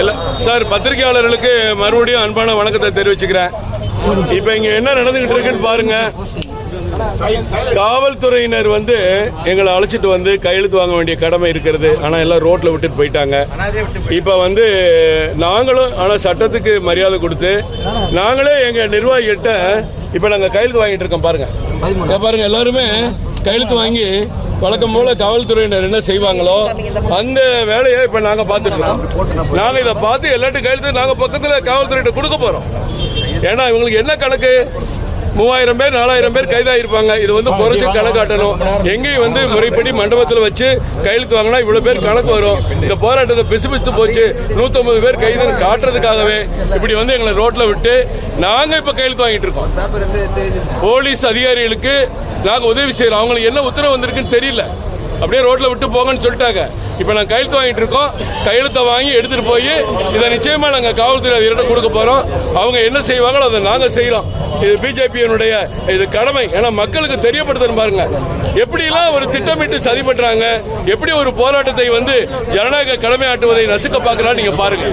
இல்லை சார், பத்திரிகையாளர்களுக்கு மறுபடியும் அன்பான வணக்கத்தை தெரிவிச்சுக்கிறேன். இப்போ இங்கே என்ன நடந்துகிட்டு இருக்குன்னு பாருங்க. காவல்துறையினர் எங்களை அழைச்சிட்டு கையெழுத்து வாங்க வேண்டிய கடமை இருக்கிறது. ஆனால் எல்லாம் ரோட்டில் விட்டுட்டு போயிட்டாங்க. இப்போ நாங்களும் ஆனால் சட்டத்துக்கு மரியாதை கொடுத்து நாங்களே எங்கள் நிர்வாகிகிட்ட இப்போ நாங்கள் கையெழுத்து வாங்கிட்டு இருக்கோம். பாருங்க எல்லாருமே கையெழுத்து வாங்கி வழக்கம் போல காவல்துறையினர் என்ன செய்வாங்களோ அந்த வேலையை இப்ப நாங்க பார்த்துட்டு இருக்கோம். நாங்க இதை பார்த்து எல்லாத்தையும் கையெழுத்து நாங்க பக்கத்துல காவல்துறையிட்ட கொடுக்க போறோம். ஏன்னா இவங்களுக்கு என்ன கணக்கு, 3000 பேர் 4000 பேர் கைதாயிருப்பாங்க. இது குறைச்சு கணக்காட்டணும். எங்கேயும் முறைப்படி மண்டபத்தில் வச்சு கையெழுத்து வாங்கினா இவ்வளவு பேர் கணக்கு வரும். இந்த போராட்டத்தை பிசுபிசுத்து போச்சு 150 பேர் கைதுன்னு காட்டுறதுக்காகவே இப்படி எங்களை ரோட்ல விட்டு நாங்க இப்ப கையெழுத்து வாங்கிட்டு இருக்கோம். போலீஸ் அதிகாரிகளுக்கு நாங்க உதவி செய்யறோம். அவங்களுக்கு என்ன உத்தரவு வந்திருக்குன்னு தெரியல, அப்படியே ரோட்ல விட்டு போங்கன்னு சொல்லிட்டாங்க. இப்ப நாங்க கையெழுத்து வாங்கிட்டு இருக்கோம். கையெழுத்தை வாங்கி எடுத்துட்டு போய் இதை நிச்சயமா நாங்க காவல்துறை அதிகாரிகிட்ட கொடுக்க போறோம். அவங்க என்ன செய்வாங்களோ அதை நாங்க செய்யறோம். இது பிஜேபியினுடைய இது கடமை. ஏன்னா மக்களுக்கு தெரியப்படுத்தணும். பாருங்க எப்படிலாம் ஒரு திட்டமிட்டு சதி பண்றாங்க, எப்படி ஒரு போராட்டத்தை ஜனநாயக கடமையாற்றுவதை நசுக்க பார்க்கறான்னு நீங்க பாருங்க.